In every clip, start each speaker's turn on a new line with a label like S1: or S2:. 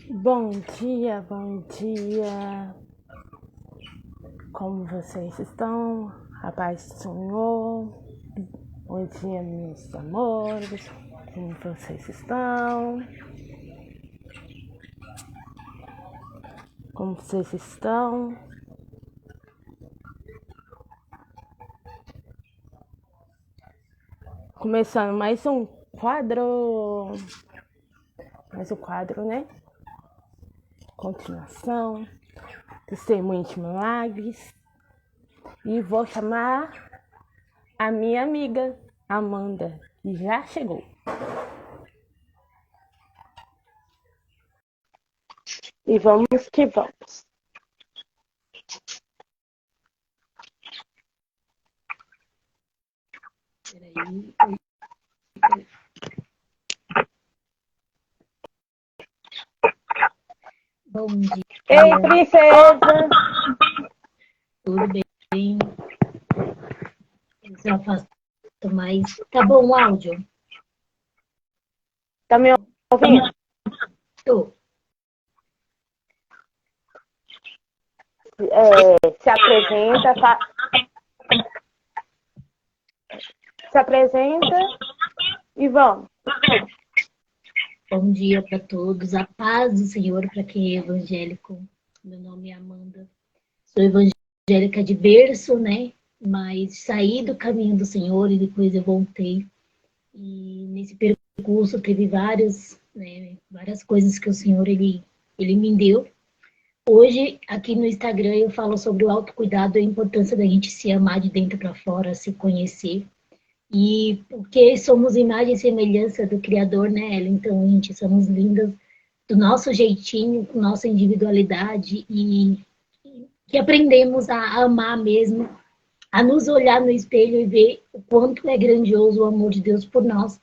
S1: Bom dia, bom dia. Como vocês estão? A paz do Senhor. Bom dia, meus amores. Como vocês estão? Como vocês estão? Começando mais um quadro. Mais um quadro, né? Continuação. Testemunho de milagres. E vou chamar a minha amiga Amanda, que já chegou. E vamos que vamos.
S2: Peraí. Bom dia.
S1: Ei, princesa!
S2: Tudo bem? Eu faço mais. Tá bom o áudio?
S1: Tá me ouvindo?
S2: Tô.
S1: Se apresenta, se apresenta e vamos.
S2: Bom dia para todos. A paz do Senhor para quem é evangélico. Meu nome é Amanda. Sou evangélica de berço, né? Mas saí do caminho do Senhor e depois eu voltei. E nesse percurso teve várias coisas que o Senhor ele me deu. Hoje, aqui no Instagram, eu falo sobre o autocuidado e a importância da gente se amar de dentro para fora, se conhecer. E porque somos imagem e semelhança do Criador, né, Ela? Então, a gente somos lindas do nosso jeitinho, com nossa individualidade e que aprendemos a amar mesmo, a nos olhar no espelho e ver o quanto é grandioso o amor de Deus por nós,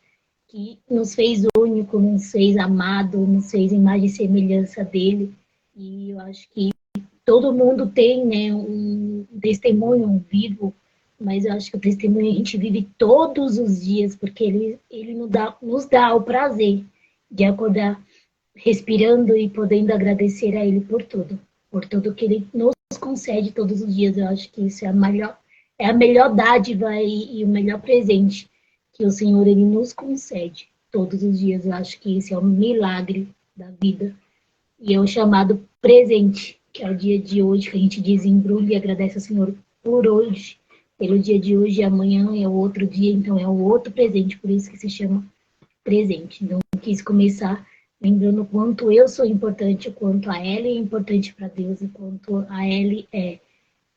S2: que nos fez único, nos fez amado, nos fez imagem e semelhança dele. E eu acho que todo mundo tem, né, um testemunho, um vivo, mas eu acho que o testemunho a gente vive todos os dias, porque ele nos dá o prazer de acordar respirando e podendo agradecer a ele por tudo que ele nos concede todos os dias. Eu acho que isso é a melhor dádiva e o melhor presente que o Senhor ele nos concede todos os dias. Eu acho que esse é o milagre da vida e é o chamado presente, que é o dia de hoje, que a gente desembrulha e agradece ao Senhor por hoje, pelo dia de hoje, e amanhã é o outro dia, então é o outro presente, por isso que se chama presente. Então, eu quis começar lembrando o quanto eu sou importante, o quanto a Ellie é importante para Deus, o quanto a Ellie é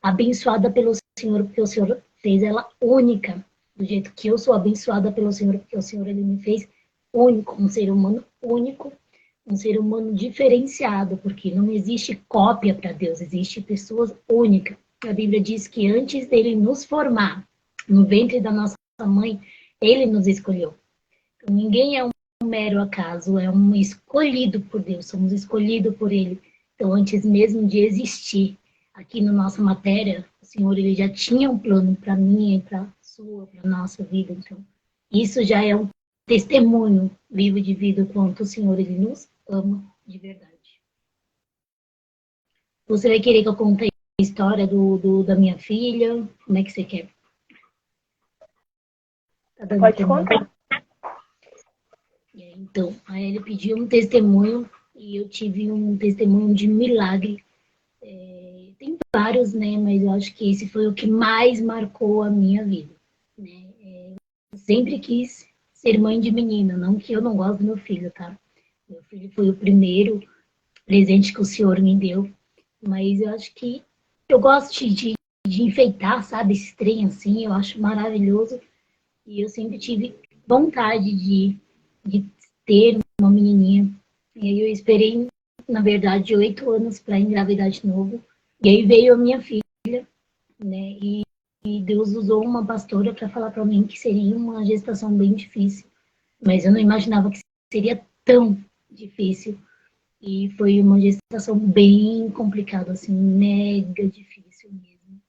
S2: abençoada pelo Senhor, porque o Senhor fez ela única, do jeito que eu sou abençoada pelo Senhor, porque o Senhor ele me fez único, um ser humano único, um ser humano diferenciado, porque não existe cópia para Deus, existe pessoas únicas. A Bíblia diz que antes dele nos formar no ventre da nossa mãe, ele nos escolheu. Então, ninguém é um mero acaso, é um escolhido por Deus, somos escolhidos por ele. Então, antes mesmo de existir aqui na nossa matéria, o Senhor ele já tinha um plano para mim e para a sua, para a nossa vida. Então, isso já é um testemunho vivo de vida, quanto o Senhor ele nos ama de verdade. Você vai querer que eu conte a história da minha filha? Como é que você quer? Tá dando
S1: Pode
S2: tempo?
S1: contar.
S2: Então, aí ele pediu um testemunho e eu tive um testemunho de milagre. Tem vários, né? Mas eu acho que esse foi o que mais marcou a minha vida. Né? Eu sempre quis ser mãe de menina, não que eu não gosto do meu filho, tá? Meu filho foi o primeiro presente que o Senhor me deu, mas eu acho que eu gosto de enfeitar, sabe, esse trem assim, eu acho maravilhoso. E eu sempre tive vontade de ter uma menininha. E aí eu esperei, na verdade, 8 anos para engravidar de novo. E aí veio a minha filha, né? E Deus usou uma pastora para falar para mim que seria uma gestação bem difícil. Mas eu não imaginava que seria tão difícil. E foi uma gestação bem complicada, assim, mega difícil mesmo.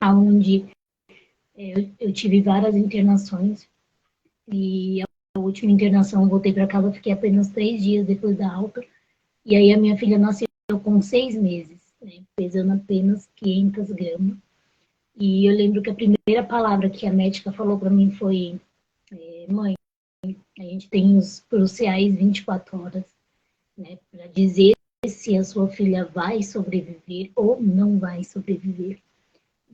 S2: Onde eu tive várias internações. E a última internação, eu voltei para casa, fiquei apenas 3 dias depois da alta. E aí a minha filha nasceu com 6 meses, né, pesando apenas 500 gramas. E eu lembro que a primeira palavra que a médica falou para mim foi: mãe, a gente tem os cruciais 24 horas, né, para dizer se a sua filha vai sobreviver ou não vai sobreviver.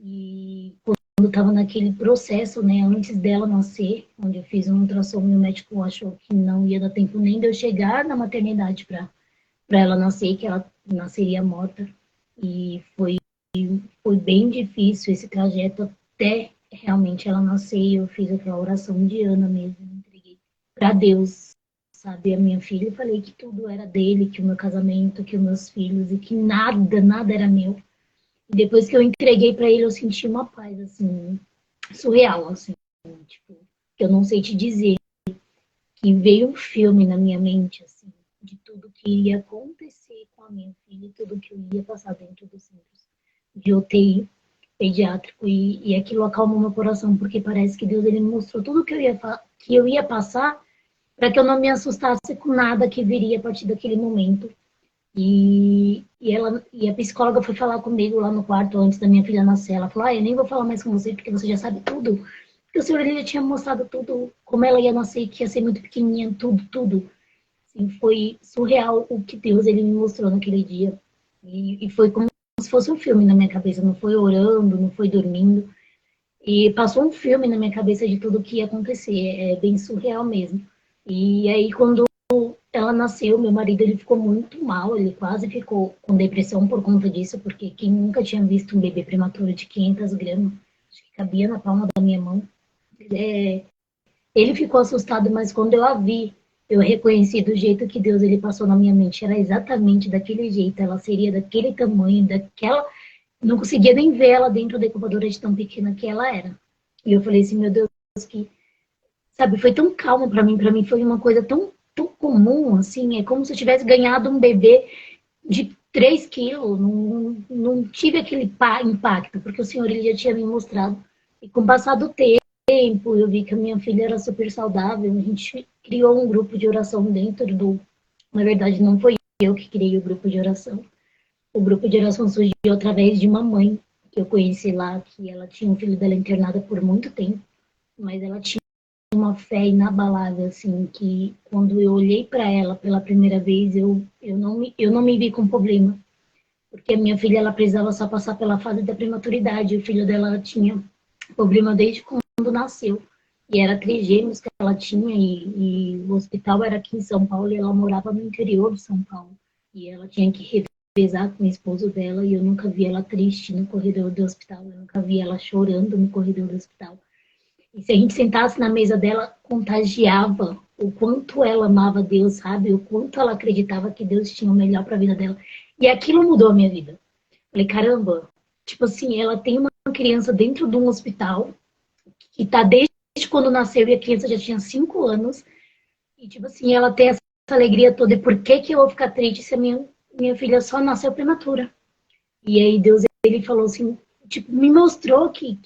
S2: E quando estava naquele processo, né, antes dela nascer, onde eu fiz um ultrassom e o médico achou que não ia dar tempo nem de eu chegar na maternidade para ela nascer, que ela nasceria morta. E foi bem difícil esse trajeto até realmente ela nascer. Eu fiz aquela oração de Ana mesmo, entreguei para Deus, sabe, a minha filha, e falei que tudo era dele, que o meu casamento, que os meus filhos, e que nada, nada era meu. E depois que eu entreguei para ele, eu senti uma paz, assim, surreal, assim, tipo, que eu não sei te dizer, que veio um filme na minha mente, assim, de tudo que ia acontecer com a minha filha e tudo que eu ia passar dentro dos centros de UTI pediátrico, e aquilo acalmou meu coração, porque parece que Deus ele me mostrou tudo que eu ia passar para que eu não me assustasse com nada que viria a partir daquele momento. E a psicóloga foi falar comigo lá no quarto antes da minha filha nascer. Ela falou: eu nem vou falar mais com você porque você já sabe tudo. Porque o senhor ele já tinha mostrado tudo, como ela ia nascer, que ia ser muito pequenininha, tudo, tudo. Assim, foi surreal o que Deus ele me mostrou naquele dia. E foi como se fosse um filme na minha cabeça. Não foi orando, não foi dormindo. E passou um filme na minha cabeça de tudo que ia acontecer. É bem surreal mesmo. E aí, quando ela nasceu, meu marido ele ficou muito mal, ele quase ficou com depressão por conta disso, porque quem nunca tinha visto um bebê prematuro de 500 gramas, acho que cabia na palma da minha mão, ele ficou assustado, mas quando eu a vi, eu reconheci do jeito que Deus ele passou na minha mente, era exatamente daquele jeito, ela seria daquele tamanho, daquela, não conseguia nem ver ela dentro da incubadora de tão pequena que ela era. E eu falei assim, meu Deus, que sabe, foi tão calmo para mim foi uma coisa tão comum, assim, é como se eu tivesse ganhado um bebê de 3 quilos, não tive aquele impacto, porque o Senhor ele já tinha me mostrado. E com o passar do tempo, eu vi que a minha filha era super saudável, a gente criou um grupo de oração dentro do... Na verdade, não foi eu que criei o grupo de oração. O grupo de oração surgiu através de uma mãe que eu conheci lá, que ela tinha um filho dela internado por muito tempo, mas ela tinha uma fé inabalável, assim, que quando eu olhei para ela pela primeira vez, eu não me vi com problema, porque a minha filha ela precisava só passar pela fase da prematuridade, o filho dela tinha problema desde quando nasceu, e era trigêmeos que ela tinha, e o hospital era aqui em São Paulo, e ela morava no interior de São Paulo, e ela tinha que revezar com o esposo dela, e eu nunca vi ela triste no corredor do hospital, eu nunca vi ela chorando no corredor do hospital. E se a gente sentasse na mesa dela, contagiava o quanto ela amava Deus, sabe? O quanto ela acreditava que Deus tinha o melhor para a vida dela. E aquilo mudou a minha vida. Falei, caramba, tipo assim, ela tem uma criança dentro de um hospital que tá desde quando nasceu e a criança já tinha 5 anos. E tipo assim, ela tem essa alegria toda. E por que que eu vou ficar triste se a minha filha só nasceu prematura? E aí Deus, ele falou assim, tipo, me mostrou que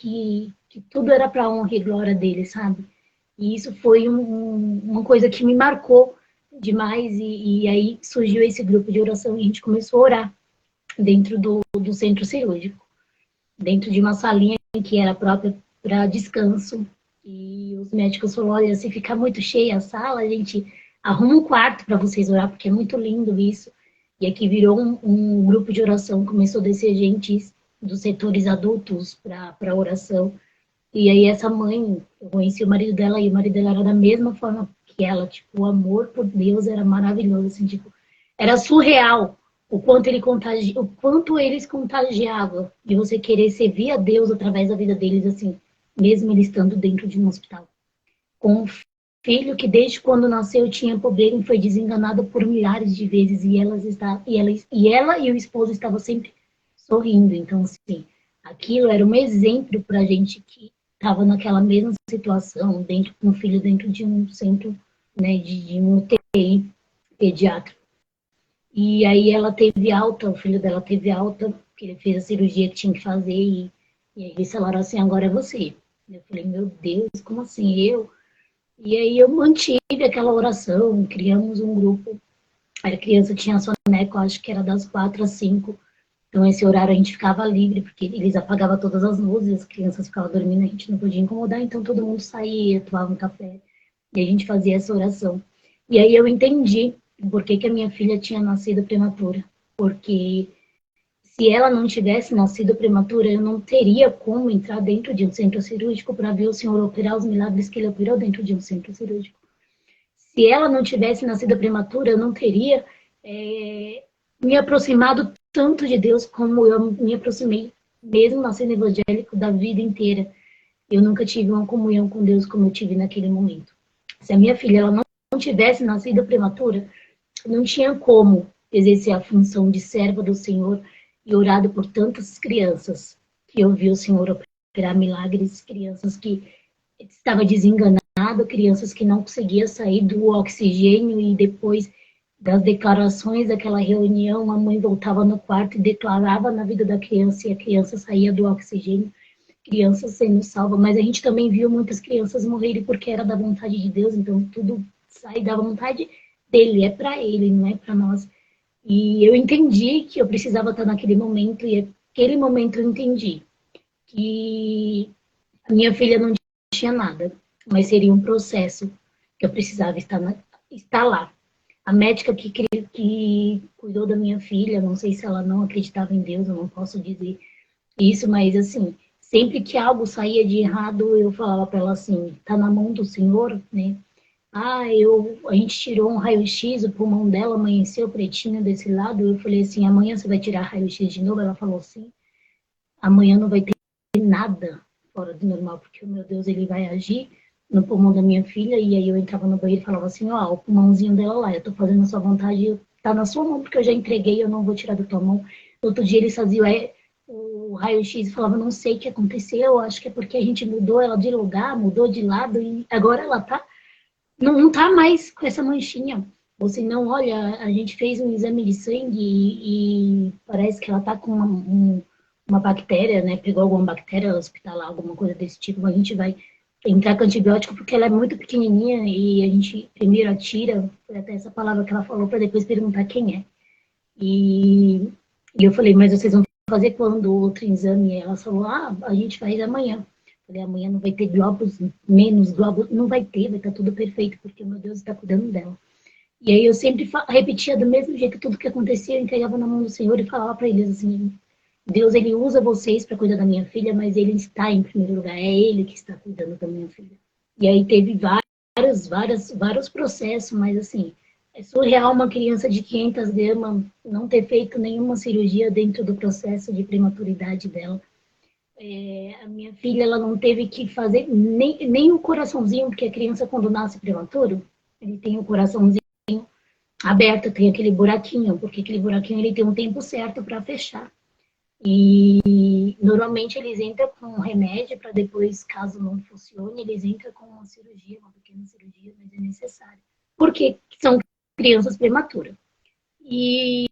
S2: tudo era para honra e glória dele, sabe? E isso foi uma coisa que me marcou demais. E aí surgiu esse grupo de oração e a gente começou a orar dentro do centro cirúrgico, dentro de uma salinha que era própria para descanso. E os médicos falaram, olha, se ficar muito cheia a sala, a gente arruma um quarto para vocês orar, porque é muito lindo isso. E aqui virou um grupo de oração, começou a descer gente dos setores adultos para oração. E aí essa mãe, eu conheci o marido dela e o marido dela era da mesma forma que ela, tipo, o amor por Deus era maravilhoso, assim, tipo, era surreal o quanto eles contagiavam de você querer servir a Deus através da vida deles, assim, mesmo ele estando dentro de um hospital. Com um filho que desde quando nasceu tinha problema e foi desenganado por milhares de vezes e ela e o esposo estavam sempre sorrindo. Então, assim, aquilo era um exemplo para a gente que estava naquela mesma situação, dentro com um filho dentro de um centro, né, de um UTI pediátrico. E aí ela teve alta, o filho dela teve alta, porque ele fez a cirurgia que tinha que fazer, e aí eles falaram assim, agora é você. Eu falei, meu Deus, como assim, eu? E aí eu mantive aquela oração, criamos um grupo Era criança, tinha soneca, acho que era das 4 às 5. Então, esse horário a gente ficava livre, porque eles apagavam todas as luzes, as crianças ficavam dormindo, a gente não podia incomodar, então todo mundo saía, tomava um café, e a gente fazia essa oração. E aí eu entendi por que, que a minha filha tinha nascido prematura. Porque se ela não tivesse nascido prematura, eu não teria como entrar dentro de um centro cirúrgico para ver o Senhor operar os milagres que ele operou dentro de um centro cirúrgico. Se ela não tivesse nascido prematura, eu não teria me aproximado tanto de Deus como eu me aproximei, mesmo nascendo evangélico, da vida inteira. Eu nunca tive uma comunhão com Deus como eu tive naquele momento. Se a minha filha ela não tivesse nascido prematura, não tinha como exercer a função de serva do Senhor e orado por tantas crianças que eu vi o Senhor operar milagres, crianças que estavam desenganadas, crianças que não conseguiam sair do oxigênio e depois das declarações daquela reunião, a mãe voltava no quarto e declarava na vida da criança e a criança saía do oxigênio, crianças sendo salvas, mas a gente também viu muitas crianças morrerem porque era da vontade de Deus, então tudo sai da vontade dele, é para ele, não é para nós. E eu entendi que eu precisava estar naquele momento, e naquele momento eu entendi que a minha filha não tinha nada, mas seria um processo que eu precisava estar lá. A médica que cuidou da minha filha, não sei se ela não acreditava em Deus, eu não posso dizer isso, mas assim, sempre que algo saía de errado, eu falava para ela assim, tá na mão do Senhor, né? A gente tirou um raio-x, o pulmão dela amanheceu pretinho desse lado. Eu falei assim, amanhã você vai tirar raio-x de novo? Ela falou sim. Amanhã não vai ter nada fora do normal, porque o meu Deus, ele vai agir no pulmão da minha filha. E aí eu entrava no banheiro e falava assim, ó, o pulmãozinho dela lá, eu tô fazendo a sua vontade, tá na sua mão, porque eu já entreguei, eu não vou tirar da tua mão. Outro dia eles faziam o raio-x e falavam, não sei o que aconteceu, acho que é porque a gente mudou ela de lugar, mudou de lado, e agora ela tá não tá mais com essa manchinha. Ou se não, olha, a gente fez um exame de sangue e parece que ela tá com uma bactéria, né? Pegou alguma bactéria hospitalar, alguma coisa desse tipo. A gente vai entrar com antibiótico porque ela é muito pequenininha e a gente primeiro atira, foi até essa palavra que ela falou, para depois perguntar quem é. E, e eu falei, mas vocês vão fazer quando o outro exame? E ela falou, a gente faz amanhã. Falei, amanhã não vai ter globos, menos globos, não vai ter, vai estar tudo perfeito, porque o meu Deus está cuidando dela. E aí eu sempre repetia do mesmo jeito tudo que acontecia, eu entregava na mão do Senhor e falava para eles assim, Deus, ele usa vocês para cuidar da minha filha, mas ele está em primeiro lugar, é ele que está cuidando da minha filha. E aí teve vários processos, mas assim, é surreal uma criança de 500 gramas não ter feito nenhuma cirurgia dentro do processo de prematuridade dela. A minha filha, ela não teve que fazer nem o coraçãozinho, porque a criança, quando nasce prematuro, ele tem o coraçãozinho aberto, tem aquele buraquinho, porque aquele buraquinho ele tem um tempo certo para fechar. E normalmente eles entram com um remédio para depois, caso não funcione, eles entram com uma cirurgia, uma pequena cirurgia, mas é necessário. Porque são crianças prematuras. E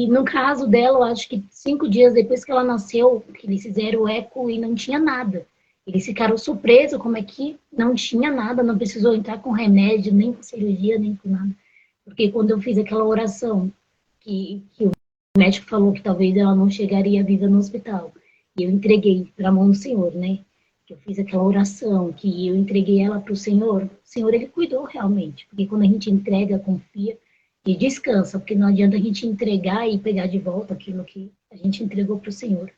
S2: no caso dela, eu acho que 5 dias depois que ela nasceu, que eles fizeram o eco e não tinha nada. Eles ficaram surpresos como é que não tinha nada, não precisou entrar com remédio, nem com cirurgia, nem com nada. Porque quando eu fiz aquela oração, que o médico falou que talvez ela não chegaria viva no hospital, e eu entreguei para a mão do Senhor, né? Que eu fiz aquela oração, que eu entreguei ela para o Senhor, ele cuidou realmente. Porque quando a gente entrega, confia, e descansa, porque não adianta a gente entregar e pegar de volta aquilo que a gente entregou para o Senhor,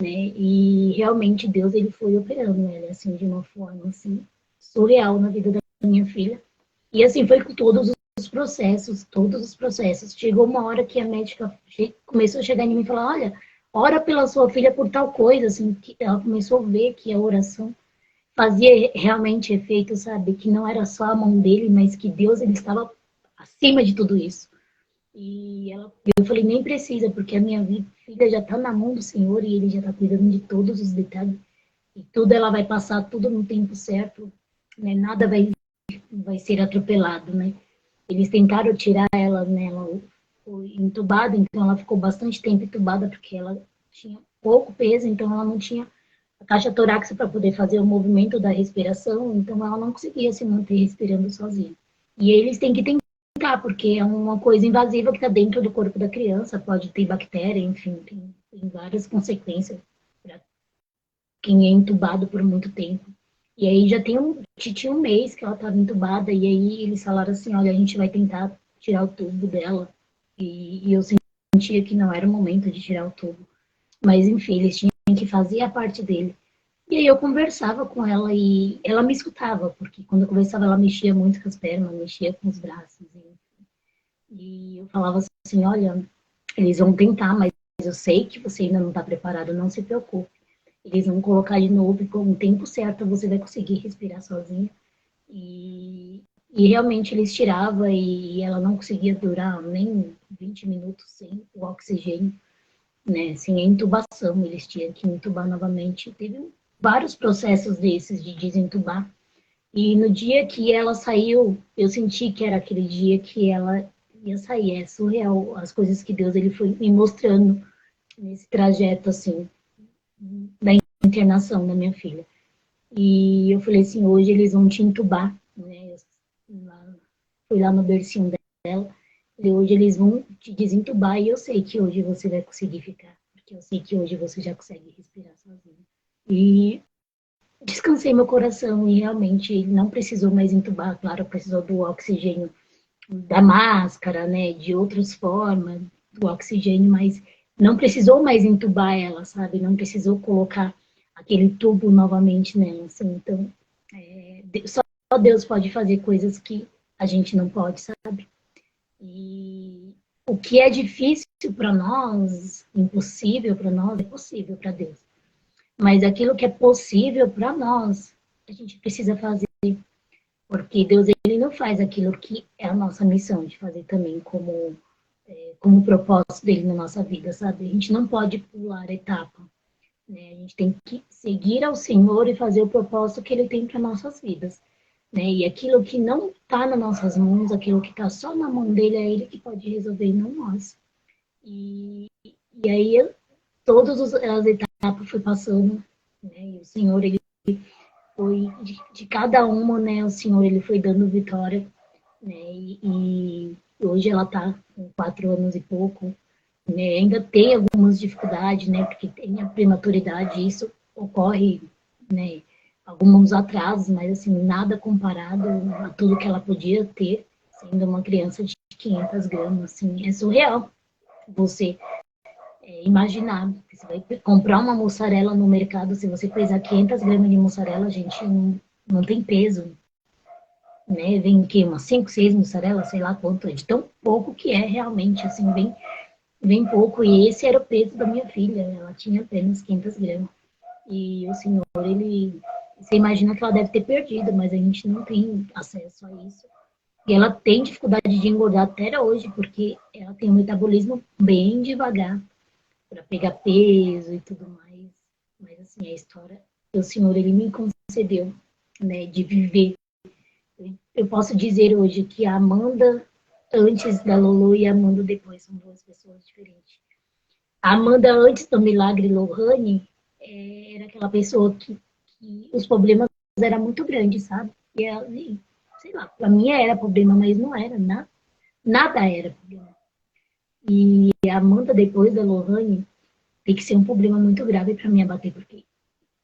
S2: né? E realmente Deus ele foi operando ela assim de uma forma assim surreal na vida da minha filha. E assim foi com todos os processos. Chegou uma hora que a médica começou a chegar em mim e falar: "Olha, ora pela sua filha por tal coisa", assim, que ela começou a ver que a oração fazia realmente efeito, sabe? Que não era só a mão dele, mas que Deus ele estava acima de tudo isso. Eu falei, nem precisa, porque a minha filha já está na mão do Senhor e ele já está cuidando de todos os detalhes. E tudo ela vai passar tudo no tempo certo, né? Nada vai ser atropelado, né? Eles tentaram tirar ela, né? Ela foi entubada, então ela ficou bastante tempo entubada, porque ela tinha pouco peso, então ela não tinha a caixa torácica para poder fazer o movimento da respiração, então ela não conseguia se manter respirando sozinha. E eles têm que tentar cortar, porque é uma coisa invasiva que está dentro do corpo da criança, pode ter bactéria, enfim, tem várias consequências para quem é entubado por muito tempo. E aí tinha um mês que ela estava entubada, e aí eles falaram assim, olha, a gente vai tentar tirar o tubo dela. E eu sentia que não era o momento de tirar o tubo. Mas enfim, eles tinham que fazer a parte dele. E aí eu conversava com ela e ela me escutava, porque quando eu conversava ela mexia muito com as pernas, mexia com os braços. E eu falava assim, olha, eles vão tentar, mas eu sei que você ainda não está preparado, não se preocupe. Eles vão colocar de novo e com o tempo certo você vai conseguir respirar sozinha. E realmente eles tiravam e ela não conseguia durar nem 20 minutos sem o oxigênio, né? Sem a intubação, eles tinham que intubar novamente. Teve vários processos desses de desentubar. E no dia que ela saiu, eu senti que era aquele dia que ela ia sair. É surreal as coisas que Deus ele foi me mostrando nesse trajeto assim da internação da minha filha. E eu falei assim, hoje eles vão te entubar, né? Fui lá no bercinho dela, e hoje eles vão te desentubar e eu sei que hoje você vai conseguir ficar, porque eu sei que hoje você já consegue respirar sozinho. E descansei meu coração e realmente ele não precisou mais entubar, claro, precisou do oxigênio da máscara, né, de outras formas do oxigênio, mas não precisou mais entubar ela, sabe? Não precisou colocar aquele tubo novamente nela, assim. Então, só Deus pode fazer coisas que a gente não pode, sabe? E o que é difícil para nós, impossível para nós, é possível para Deus. Mas aquilo que é possível para nós, a gente precisa fazer, porque Deus ele não faz aquilo que é a nossa missão de fazer também como propósito dele na nossa vida, sabe? A gente não pode pular etapa, né? A gente tem que seguir ao Senhor e fazer o propósito que ele tem para nossas vidas, né? E aquilo que não está nas nossas mãos, aquilo que está só na mão dele, é ele que pode resolver, não nós. E aí todas as etapas foi passando, né? E o Senhor ele foi de cada uma, né? O Senhor ele foi dando vitória, né? E hoje ela está com 4 anos e pouco, né? Ainda tem algumas dificuldades, né? Porque tem a prematuridade, isso ocorre, né? Alguns atrasos, mas assim, nada comparado a tudo que ela podia ter, sendo uma criança de 500 gramas, assim, é surreal você imaginar. Você vai comprar uma mussarela no mercado, se você pesar 500 gramas de mussarela, gente, não tem peso, né? Vem o quê? Umas 5, 6 mussarelas, sei lá quanto, de tão pouco que é realmente, assim, bem pouco. E esse era o peso da minha filha, ela tinha apenas 500 gramas. E o senhor, ele, você imagina que ela deve ter perdido, mas a gente não tem acesso a isso. E ela tem dificuldade de engordar até hoje, porque ela tem um metabolismo bem devagar para pegar peso e tudo mais. Mas assim, a história que o senhor, ele me concedeu, né, de viver. Eu posso dizer hoje que a Amanda antes da Lolo e a Amanda depois são duas pessoas diferentes. A Amanda antes do milagre Lohane era aquela pessoa que os problemas eram muito grandes, sabe? E ela, sei lá, para mim era problema, mas não era, nada era problema. E a Amanda depois da Lohane tem que ser um problema muito grave para mim abater, porque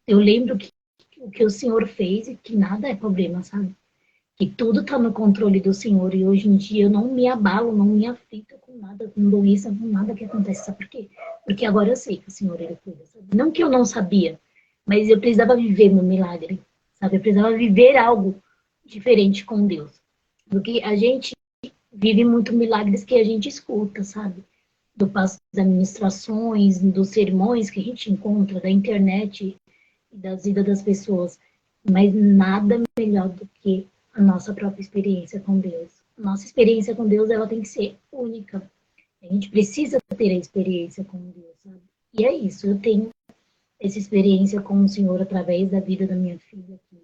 S2: eu lembro que o que o Senhor fez e que nada é problema, sabe? Que tudo está no controle do Senhor e hoje em dia eu não me abalo, não me aflito com nada, com doença, com nada que acontece. Sabe por quê? Porque agora eu sei que o Senhor ele cuida, sabe? Não que eu não sabia, mas eu precisava viver meu milagre, sabe? Eu precisava viver algo diferente com Deus. Porque a gente vive muito milagres que a gente escuta, sabe? Do passo das administrações, dos sermões que a gente encontra, da internet e das vidas das pessoas. Mas nada melhor do que a nossa própria experiência com Deus. A nossa experiência com Deus, ela tem que ser única. A gente precisa ter a experiência com Deus, sabe? E é isso, eu tenho essa experiência com o Senhor através da vida da minha filha, que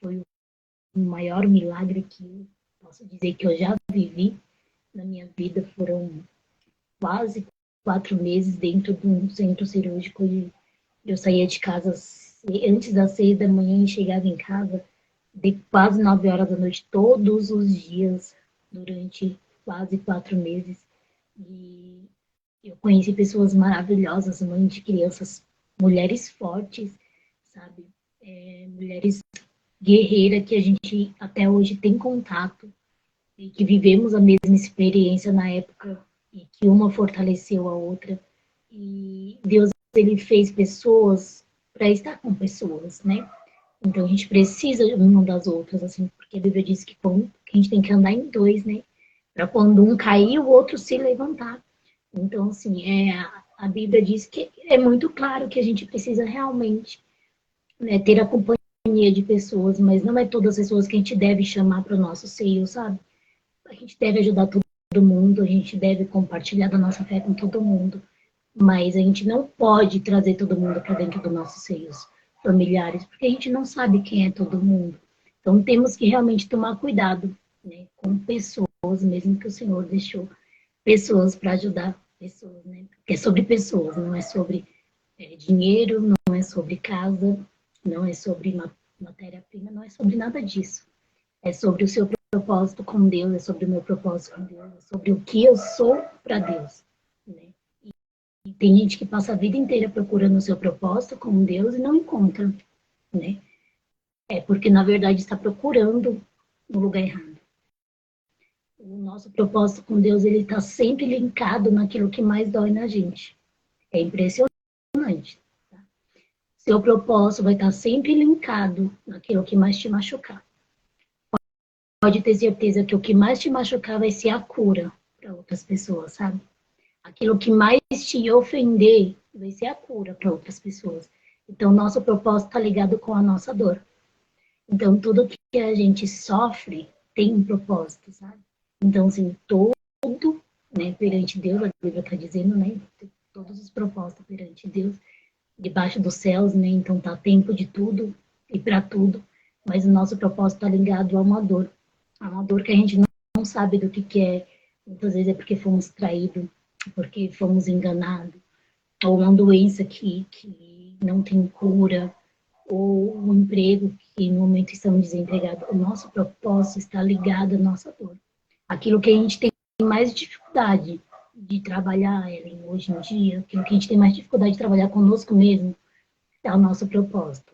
S2: foi o maior milagre que eu posso dizer que eu já vivi na minha vida. Foram quase 4 meses dentro de um centro cirúrgico e eu saía de casa antes das 6 da manhã e chegava em casa de quase 9 horas da noite todos os dias durante quase 4 meses. E eu conheci pessoas maravilhosas, mães de crianças, mulheres fortes, sabe? Mulheres guerreiras que a gente até hoje tem contato e que vivemos a mesma experiência na época e que uma fortaleceu a outra. E Deus, ele fez pessoas para estar com pessoas, né? Então a gente precisa uma das outras, assim, porque a Bíblia diz que a gente tem que andar em dois, né? Para quando um cair, o outro se levantar. Então, assim, a Bíblia diz que é muito claro que a gente precisa realmente, né, ter a companhia de pessoas, mas não é todas as pessoas que a gente deve chamar para o nosso seio, sabe? A gente deve ajudar todo mundo, a gente deve compartilhar da nossa fé com todo mundo, mas a gente não pode trazer todo mundo para dentro dos nossos seios familiares, porque a gente não sabe quem é todo mundo. Então temos que realmente tomar cuidado, né, com pessoas, mesmo que o Senhor deixou pessoas para ajudar pessoas, né? Porque é sobre pessoas, não é sobre dinheiro, não é sobre casa, não é sobre matéria-prima, não é sobre nada disso. É sobre o seu propósito com Deus, é sobre o meu propósito com Deus, é sobre o que eu sou para Deus, né? E tem gente que passa a vida inteira procurando o seu propósito com Deus e não encontra, né? É porque, na verdade, está procurando no lugar errado. O nosso propósito com Deus, ele está sempre linkado naquilo que mais dói na gente. É impressionante. Tá? Seu propósito vai estar sempre linkado naquilo que mais te machucar. Pode ter certeza que o que mais te machucar vai ser a cura para outras pessoas, sabe? Aquilo que mais te ofender vai ser a cura para outras pessoas. Então, nosso propósito está ligado com a nossa dor. Então, tudo que a gente sofre tem um propósito, sabe? Então, assim, tudo, né, perante Deus, a Bíblia está dizendo, né? Todos os propósitos perante Deus, debaixo dos céus, né? Então, tá tempo de tudo e para tudo. Mas o nosso propósito está ligado a uma dor. A uma dor que a gente não sabe do que é. Muitas vezes é porque fomos traídos, porque fomos enganados, ou uma doença que não tem cura, ou um emprego que no momento estamos desempregados. O nosso propósito está ligado à nossa dor. Aquilo que a gente tem mais dificuldade de trabalhar, Ellen, hoje em dia, aquilo que a gente tem mais dificuldade de trabalhar conosco mesmo, é o nosso propósito.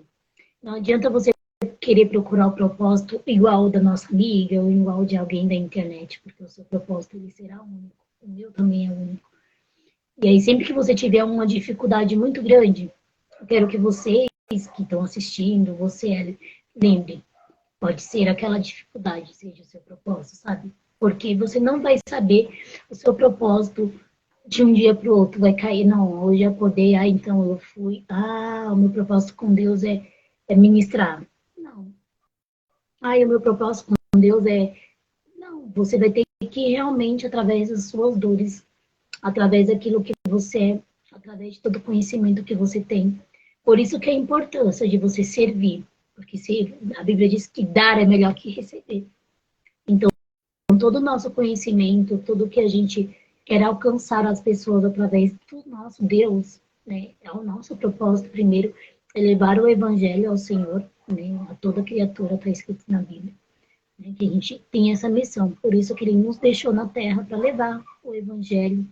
S2: Não adianta você querer procurar o propósito igual da nossa amiga ou igual de alguém da internet, porque o seu propósito ele será único. O meu também é único. E aí, sempre que você tiver uma dificuldade muito grande, eu quero que vocês que estão assistindo, você lembre, pode ser aquela dificuldade, seja o seu propósito, sabe? Porque você não vai saber o seu propósito de um dia para o outro, vai cair, não, hoje eu acordei, então eu fui, o meu propósito com Deus é ministrar. Não. O meu propósito com Deus é... Não, você vai ter que realmente, através das suas dores, através daquilo que você é, através de todo o conhecimento que você tem. Por isso que é a importância de você servir, porque a Bíblia diz que dar é melhor que receber. Então, todo o nosso conhecimento, tudo que a gente quer alcançar as pessoas através do nosso Deus, né, é o nosso propósito primeiro, é levar o Evangelho ao Senhor, né, a toda criatura, está escrito na Bíblia. Né, que a gente tem essa missão, por isso que Ele nos deixou na Terra para levar o Evangelho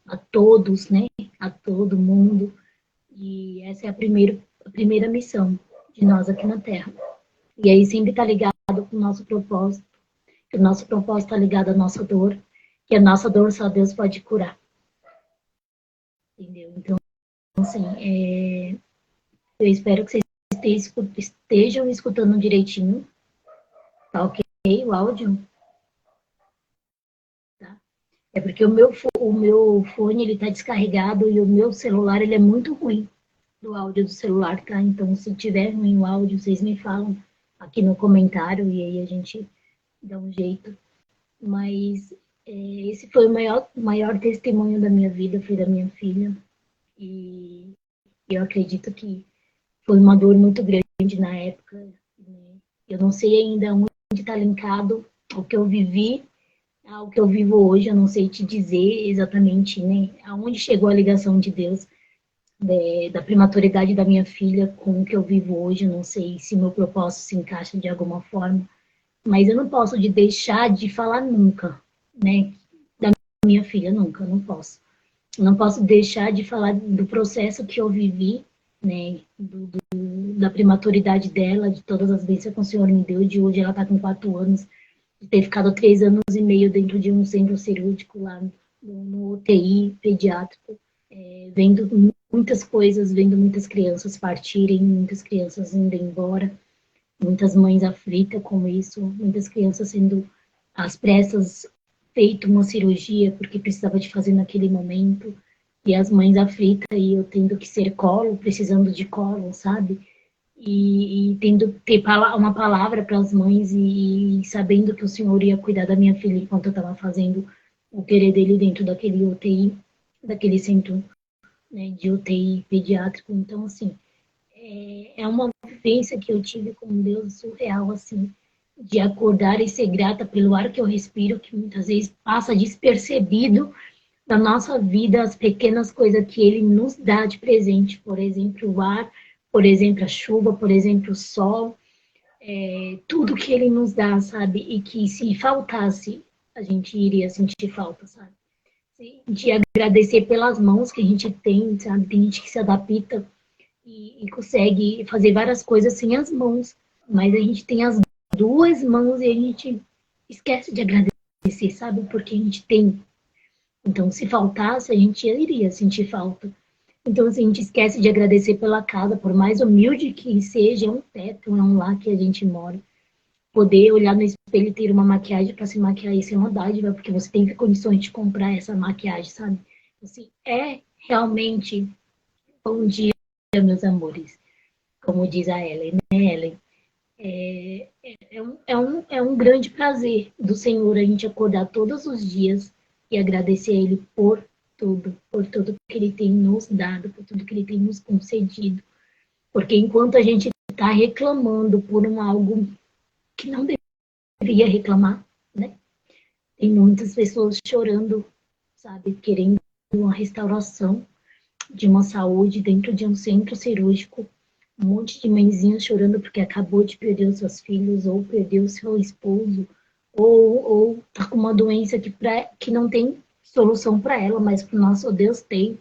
S2: a todos, né? A todo mundo. E essa é a primeira missão de nós aqui na Terra. E aí sempre está ligado com o nosso propósito. Que o nosso propósito está ligado à nossa dor. Que a nossa dor só Deus pode curar. Entendeu? Então, assim, eu espero que vocês estejam escutando direitinho. Tá ok o áudio? Tá? É porque o meu fone ele tá descarregado e o meu celular ele é muito ruim do áudio do celular, tá? Então, se tiver ruim o áudio, vocês me falam aqui no comentário e aí a gente dá um jeito. Mas esse foi o maior testemunho da minha vida, foi da minha filha. E eu acredito que foi uma dor muito grande na época. Né? Eu não sei ainda onde está linkado o que eu vivi ao que eu vivo hoje. Eu não sei te dizer exatamente, né? Aonde chegou a ligação de Deus da prematuridade da minha filha com o que eu vivo hoje. Eu não sei se meu propósito se encaixa de alguma forma, mas eu não posso deixar de falar nunca, né? minha filha, nunca, não posso. Não posso deixar de falar do processo que eu vivi, né, da prematuridade dela, de todas as bênçãos que o Senhor me deu, de hoje ela está com 4 anos, de ter ficado 3 anos e meio dentro de um centro cirúrgico lá no UTI pediátrico, vendo muitas coisas, vendo muitas crianças partirem, muitas crianças indo embora, muitas mães aflitas com isso, muitas crianças sendo às pressas feito uma cirurgia porque precisava de fazer naquele momento, e as mães aflitas e eu tendo que ser colo, precisando de colo, sabe? E tendo que ter uma palavra para as mães e sabendo que o Senhor ia cuidar da minha filha enquanto eu estava fazendo o querer dele dentro daquele UTI, daquele centro, né, de UTI pediátrico. Então, assim, é uma vivência que eu tive com Deus surreal, assim, de acordar e ser grata pelo ar que eu respiro, que muitas vezes passa despercebido da nossa vida, as pequenas coisas que Ele nos dá de presente, por exemplo, o ar, por exemplo, a chuva, por exemplo, o sol, tudo que Ele nos dá, sabe? E que se faltasse, a gente iria sentir falta, sabe? De agradecer pelas mãos que a gente tem, sabe? Tem gente que se adapta e consegue fazer várias coisas sem as mãos, mas a gente tem as 2 mãos e a gente esquece de agradecer, sabe? Porque a gente tem. Então, se faltasse, a gente iria sentir falta. Então, assim, a gente esquece de agradecer pela casa, por mais humilde que seja, é um teto, é um lar que a gente mora. Poder olhar no espelho e ter uma maquiagem para se maquiar, isso é uma dádiva, porque você tem condições de comprar essa maquiagem, sabe? Assim, é realmente bom dia, meus amores, como diz a Ellen, né, Ellen? É um grande prazer do Senhor a gente acordar todos os dias e agradecer a Ele por tudo que Ele tem nos dado, por tudo que Ele tem nos concedido. Porque enquanto a gente está reclamando por algo que não deveria reclamar, né? Tem muitas pessoas chorando, sabe? Querendo uma restauração de uma saúde dentro de um centro cirúrgico. Um monte de mãezinhas chorando porque acabou de perder os seus filhos, ou perdeu o seu esposo, ou tá com uma doença que não tem solução para ela, mas para o nosso Deus tem,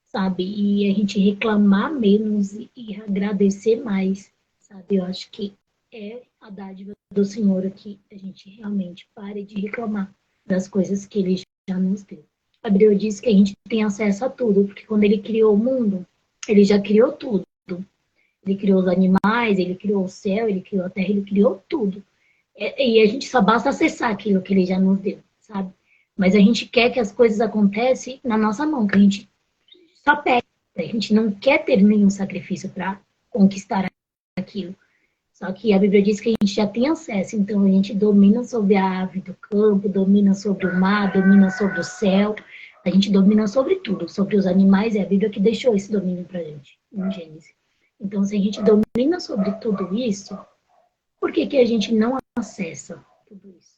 S2: sabe? E a gente reclamar menos e agradecer mais, sabe? Eu acho que é a dádiva do Senhor aqui, a gente realmente pare de reclamar das coisas que Ele já nos deu. Gabriel disse que a gente tem acesso a tudo, porque quando Ele criou o mundo, Ele já criou tudo. Ele criou os animais, Ele criou o céu, Ele criou a terra, Ele criou tudo. E a gente só basta acessar aquilo que Ele já nos deu, sabe? Mas a gente quer que as coisas aconteçam na nossa mão, que a gente só pede. A gente não quer ter nenhum sacrifício para conquistar aquilo. Só que a Bíblia diz que a gente já tem acesso, então a gente domina sobre a ave do campo, domina sobre o mar, domina sobre o céu, a gente domina sobre tudo, sobre os animais, é a Bíblia que deixou esse domínio pra gente, em Gênesis. Então, se a gente domina sobre tudo isso, por que a gente não acessa tudo isso?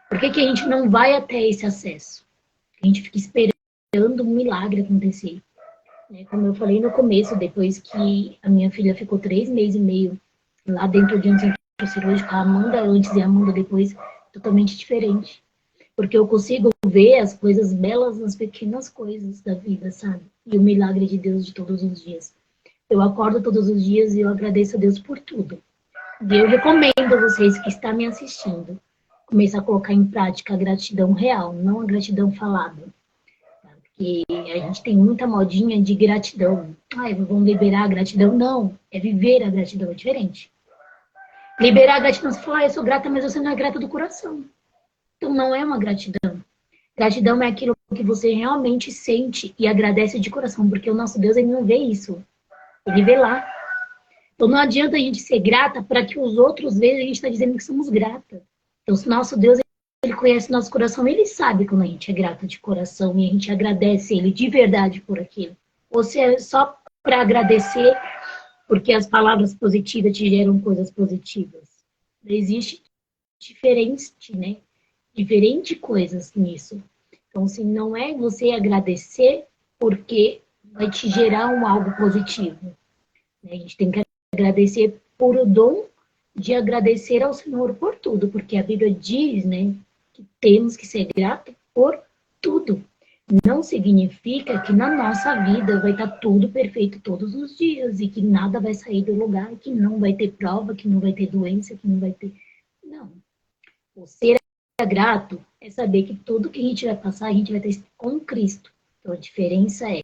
S2: Por que a gente não vai até esse acesso? A gente fica esperando um milagre acontecer. Como eu falei no começo, depois que a minha filha ficou 3 meses e meio lá dentro de um centro cirúrgico, a Amanda antes e a Amanda depois, totalmente diferente. Porque eu consigo ver as coisas belas nas pequenas coisas da vida, sabe? E o milagre de Deus de todos os dias. Eu acordo todos os dias e eu agradeço a Deus por tudo. E eu recomendo a vocês que estão me assistindo, começar a colocar em prática a gratidão real, não a gratidão falada. Porque a gente tem muita modinha de gratidão. Ai, vamos liberar a gratidão. Não, é viver a gratidão, é diferente. Liberar a gratidão, você fala, eu sou grata, mas você não é grata do coração. Então não é uma gratidão. Gratidão é aquilo que você realmente sente e agradece de coração, porque o nosso Deus, ele não vê isso. Ele vê lá. Então não adianta a gente ser grata para que os outros vejam a gente está dizendo que somos grata. Então se nosso Deus, ele conhece nosso coração, ele sabe quando a gente é grata de coração e a gente agradece ele de verdade por aquilo. Ou se é só para agradecer porque as palavras positivas te geram coisas positivas. Existe diferente, né? Diferente coisas nisso. Então, assim, não é você agradecer porque vai te gerar algo positivo. A gente tem que agradecer por o dom de agradecer ao Senhor por tudo, porque a Bíblia diz, né, que temos que ser gratos por não significa que na nossa vida vai estar tudo perfeito todos os dias e que nada vai sair do lugar, que não vai ter prova, que não vai ter doença, que não vai ter. Não. O ser grato é saber que tudo que a gente vai passar, a gente vai ter com Cristo. Então a diferença é: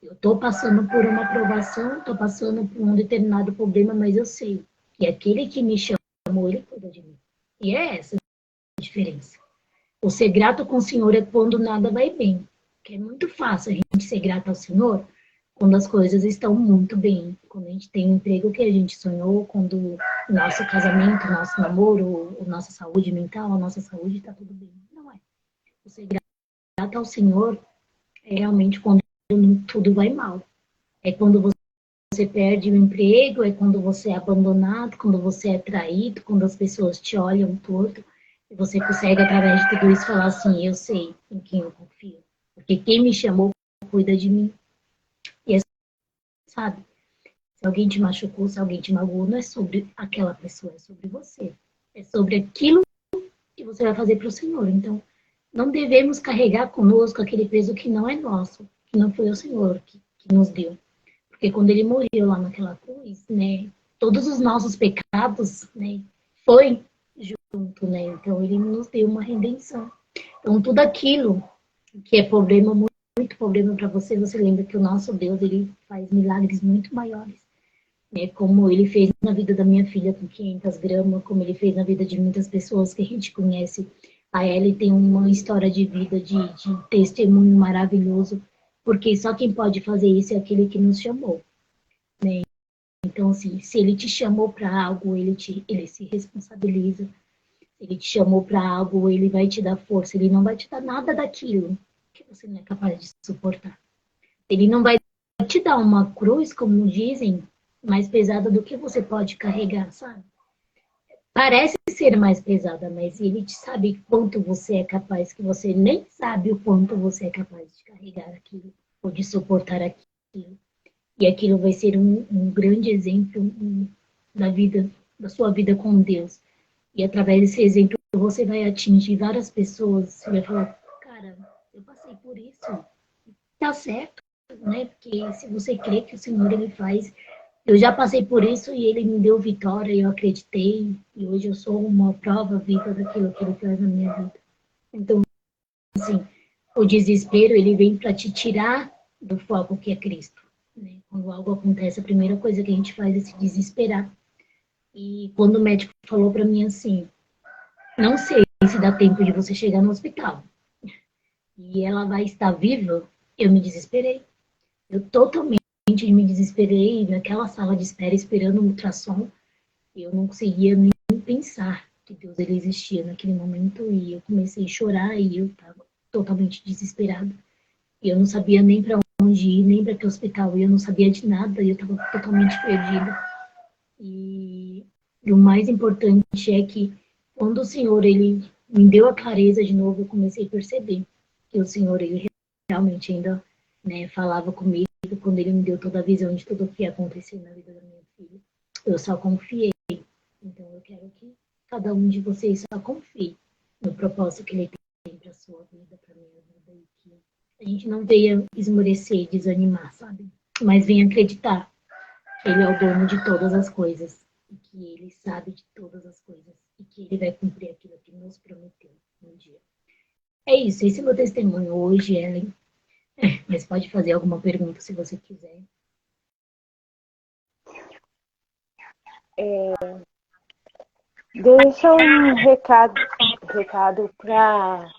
S2: eu estou passando por uma provação, estou passando por um determinado problema, mas eu sei que aquele que me chamou, ele cuida de mim. E é essa a diferença. O ser grato com o Senhor é quando nada vai bem. Porque é muito fácil a gente ser grato ao Senhor quando as coisas estão muito bem. Quando a gente tem o emprego que a gente sonhou, quando o nosso casamento, o nosso namoro, a nossa saúde mental, a nossa saúde está tudo bem. Não é. O ser grato ao Senhor é realmente quando tudo vai mal. É quando você perde o emprego, é quando você é abandonado, quando você é traído, quando as pessoas te olham torto. E você consegue, através de tudo isso, falar assim: eu sei em quem eu confio. Porque quem me chamou cuida de mim. E é, sabe, se alguém te machucou, se alguém te magoou, não é sobre aquela pessoa, é sobre você. É sobre aquilo que você vai fazer para o Senhor. Então, não devemos carregar conosco aquele peso que não é nosso, que não foi o Senhor que nos deu. Porque quando ele morreu lá naquela cruz, né, todos os nossos pecados, né, foi junto, né? Então ele nos deu uma redenção. Então tudo aquilo que é problema, muito problema para você, você lembra que o nosso Deus, ele faz milagres muito maiores, né? Como ele fez na vida da minha filha com 500 gramas, como ele fez na vida de muitas pessoas que a gente conhece. A Ellie tem uma história de vida, de testemunho maravilhoso, porque só quem pode fazer isso é aquele que nos chamou. Então, assim, se ele te chamou para algo, ele se responsabiliza. Se ele te chamou para algo, ele vai te dar força. Ele não vai te dar nada daquilo que você não é capaz de suportar. Ele não vai te dar uma cruz, como dizem, mais pesada do que você pode carregar, sabe? Parece ser mais pesada, mas ele te sabe quanto você é capaz, que você nem sabe o quanto você é capaz de carregar aquilo, ou de suportar aquilo. E aquilo vai ser um grande exemplo da vida, da sua vida com Deus. E através desse exemplo você vai atingir várias pessoas. Você vai falar: cara, eu passei por isso. Tá certo, né? Porque se você crê que o Senhor ele faz, eu já passei por isso e ele me deu vitória, eu acreditei, e hoje eu sou uma prova viva daquilo que ele faz na minha vida. Então, assim, o desespero ele vem para te tirar do foco que é Cristo. Né? Quando algo acontece, a primeira coisa que a gente faz é se desesperar. E quando o médico falou para mim assim: não sei se dá tempo de você chegar no hospital e ela vai estar viva, eu me desesperei. Eu totalmente me desesperei naquela sala de espera esperando um ultrassom. E eu não conseguia nem pensar que Deus ele existia naquele momento e eu comecei a chorar e eu estava totalmente desesperada. E eu não sabia nem para onde ir, nem para que hospital ir, eu não sabia de nada e eu estava totalmente perdida. E o mais importante é que quando o Senhor ele me deu a clareza de novo, eu comecei a perceber que o Senhor ele realmente ainda, né, falava comigo quando ele me deu toda a visão de tudo o que ia acontecer na vida da minha filha. Eu só confiei. Então eu quero que cada um de vocês só confie no propósito que ele tem para sua vida, para minha vida, e que a gente não venha esmorecer e desanimar, sabe? Mas venha acreditar que ele é o dono de todas as coisas e que ele sabe de todas as coisas e que ele vai cumprir aquilo que nos prometeu um dia. É isso, esse é o meu testemunho hoje, Ellen. Mas pode fazer alguma pergunta se você quiser.
S1: Deixa um recado para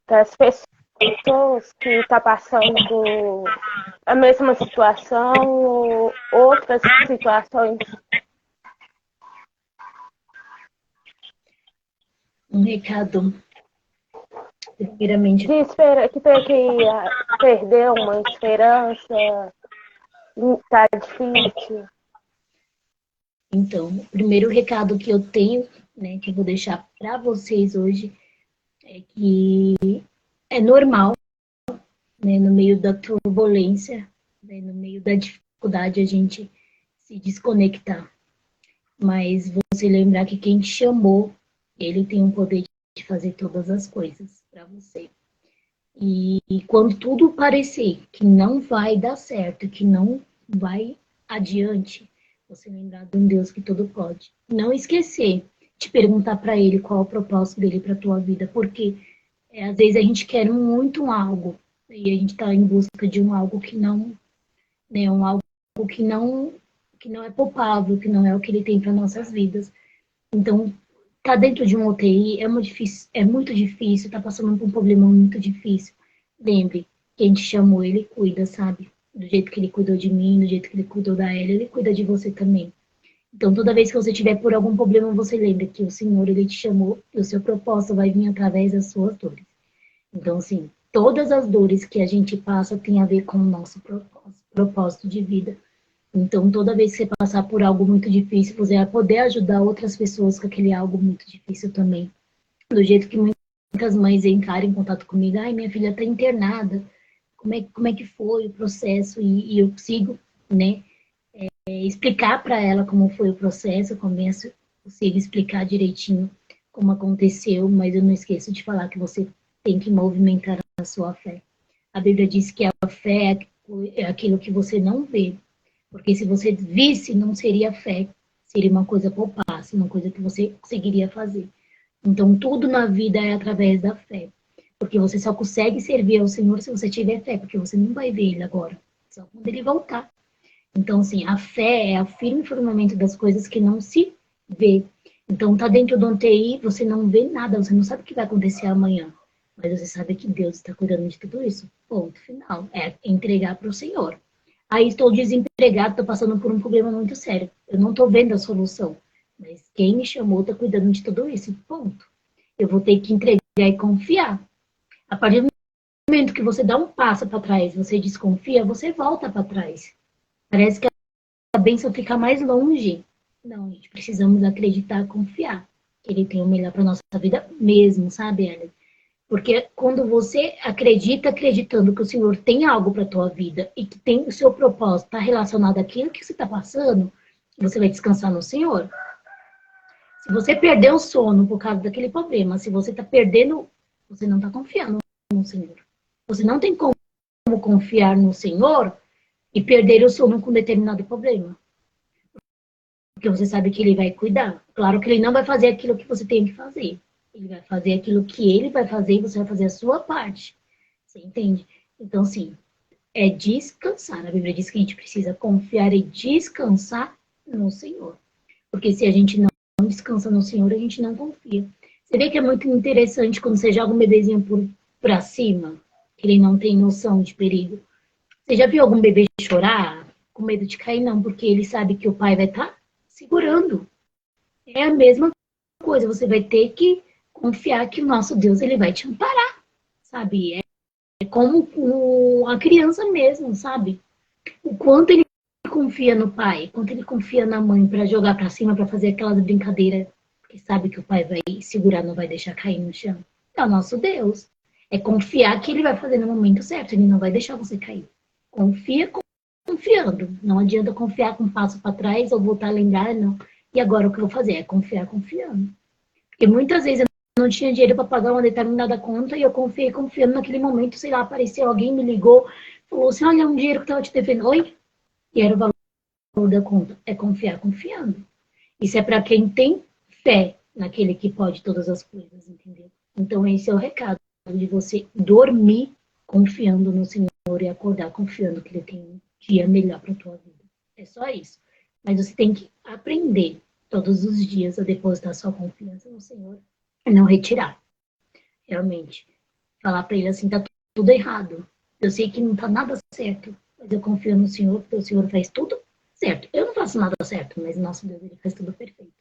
S1: as pessoas que estão passando a mesma situação ou outras situações.
S2: Um recado, primeiramente.
S1: Que perdeu uma esperança, tá difícil.
S2: Então, o primeiro recado que eu tenho, né, que eu vou deixar para vocês hoje, é que é normal, né, no meio da turbulência, né, no meio da dificuldade, a gente se desconectar. Mas você lembrar que quem te chamou, ele tem o poder de fazer todas as coisas para você. E quando tudo parecer que não vai dar certo, que não vai adiante, você lembrar de um Deus que tudo pode. Não esquecer de perguntar para Ele qual é o propósito dele para a tua vida, porque às vezes a gente quer muito um algo e a gente está em busca de um algo que não, né, um algo que não é palpável, que não é o que Ele tem para nossas vidas. Então, tá dentro de um UTI é muito difícil, tá passando por um problema muito difícil. Lembre, quem te chamou, ele cuida, sabe? Do jeito que ele cuidou de mim, do jeito que ele cuidou da Ela, ele cuida de você também. Então, toda vez que você tiver por algum problema, você lembra que o Senhor, ele te chamou e o seu propósito vai vir através das suas dores. Então, assim, todas as dores que a gente passa tem a ver com o nosso propósito de vida. Então, toda vez que você passar por algo muito difícil, você vai poder ajudar outras pessoas com aquele algo muito difícil também. Do jeito que muitas mães entraram em contato comigo, ai, minha filha está internada, como é que foi o processo? E eu consigo, né, explicar para ela como foi o processo, eu consigo explicar direitinho como aconteceu, mas eu não esqueço de falar que você tem que movimentar a sua fé. A Bíblia diz que a fé é aquilo que você não vê, porque se você visse, não seria fé, seria uma coisa poupasse, uma coisa que você conseguiria fazer. Então, tudo na vida é através da fé. Porque você só consegue servir ao Senhor se você tiver fé, porque você não vai ver Ele agora, só quando Ele voltar. Então, assim, a fé é o firme fundamento das coisas que não se vê. Então, tá dentro do UTI, você não vê nada, você não sabe o que vai acontecer amanhã. Mas você sabe que Deus está cuidando de tudo isso. Ponto final. É entregar para o Senhor. Aí estou desempregado, estou passando por um problema muito sério. Eu não estou vendo a solução. Mas quem me chamou está cuidando de tudo isso. Ponto. Eu vou ter que entregar e confiar. A partir do momento que você dá um passo para trás, você desconfia, você volta para trás. Parece que a bênção fica mais longe. Não, gente, precisamos acreditar, confiar que Ele tem o melhor para nossa vida mesmo, sabe, Ellen? Porque quando você acredita, acreditando que o Senhor tem algo para a tua vida e que tem o seu propósito está relacionado àquilo que você está passando, você vai descansar no Senhor. Se você perder o sono por causa daquele problema, se você está perdendo, você não está confiando no Senhor. Você não tem como confiar no Senhor e perder o sono com determinado problema. Porque você sabe que Ele vai cuidar. Claro que Ele não vai fazer aquilo que você tem que fazer. Ele vai fazer aquilo que Ele vai fazer e você vai fazer a sua parte. Você entende? Então, sim, é descansar. A Bíblia diz que a gente precisa confiar e descansar no Senhor. Porque se a gente não descansa no Senhor, a gente não confia. Você vê que é muito interessante quando você joga um bebezinho pra cima, que ele não tem noção de perigo. Você já viu algum bebê chorar com medo de cair? Não, porque ele sabe que o pai vai estar segurando. É a mesma coisa, você vai ter que confiar que o nosso Deus ele vai te amparar, sabe? É como a criança mesmo, sabe? O quanto ele confia no pai, o quanto ele confia na mãe para jogar para cima, para fazer aquelas brincadeiras que sabe que o pai vai segurar, não vai deixar cair no chão. É o nosso Deus. É confiar que ele vai fazer no momento certo, ele não vai deixar você cair. Confia confiando. Não adianta confiar com um passo para trás ou voltar a lembrar, não. E agora o que eu vou fazer é confiar confiando. Porque muitas vezes eu não tinha dinheiro para pagar uma determinada conta e eu confiei confiando naquele momento, sei lá, apareceu alguém, me ligou, falou assim, olha, um dinheiro que eu estava te devendo. Oi? E era o valor da conta. É confiar confiando. Isso é para quem tem fé naquele que pode todas as coisas, entendeu? Então esse é o recado de você dormir confiando no Senhor e acordar confiando que Ele tem um dia melhor para a tua vida. É só isso. Mas você tem que aprender todos os dias a depositar sua confiança no Senhor e não retirar. Realmente. Falar para Ele assim, tá tudo errado. Eu sei que não tá nada certo, mas eu confio no Senhor, porque o Senhor faz tudo certo. Eu não faço nada certo, mas nosso Deus, Ele faz tudo perfeito.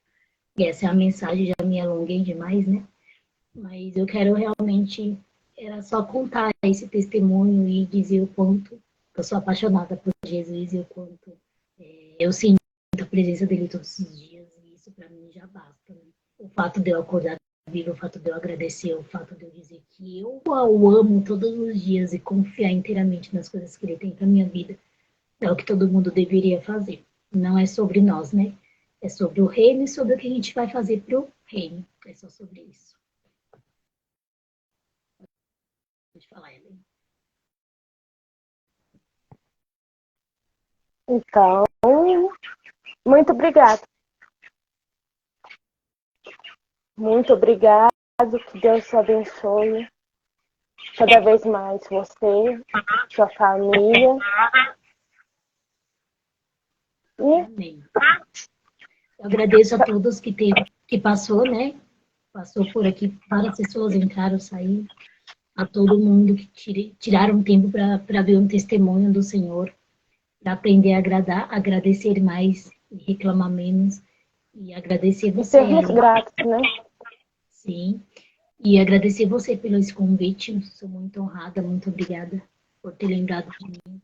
S2: E essa é a mensagem, já me alonguei demais, né? Mas eu quero realmente, era só contar esse testemunho e dizer o quanto eu sou apaixonada por Jesus e o quanto eu sinto a presença dele todos os dias. E isso para mim já basta. Né? O fato de eu acordar viva, o fato de eu agradecer, o fato de eu dizer que eu o amo todos os dias e confiar inteiramente nas coisas que ele tem para minha vida, é o que todo mundo deveria fazer. Não é sobre nós, né? É sobre o reino e sobre o que a gente vai fazer pro reino. É só sobre isso. Pode falar, Ellen.
S1: Então, muito obrigada. Muito obrigado. Que Deus te abençoe cada vez mais você, sua família.
S2: Amém. Eu agradeço a todos que passou, né? Passou por aqui, várias pessoas entraram, saíram. A todo mundo que tiraram tempo para ver um testemunho do Senhor, para aprender a agradar, agradecer mais e reclamar menos. E agradecer
S1: E
S2: você,
S1: sermos
S2: Ellen.
S1: gratos, né?
S2: Sim. E agradecer você pelo esse convite. Sou muito honrada, muito obrigada por ter lembrado de mim,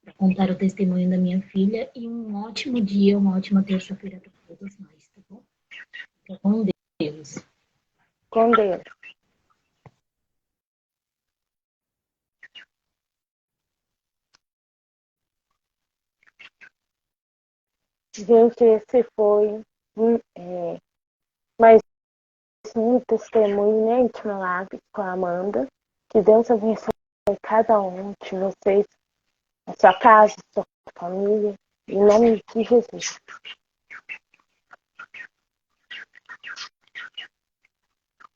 S2: para contar o testemunho da minha filha. E um ótimo dia, uma ótima terça-feira para todos nós, tá bom? Fica com Deus.
S1: Com Deus. Gente, esse foi mais um testemunho, né, de milagres com a Amanda. Que Deus abençoe cada um de vocês, a sua casa, a sua família, em nome de Jesus.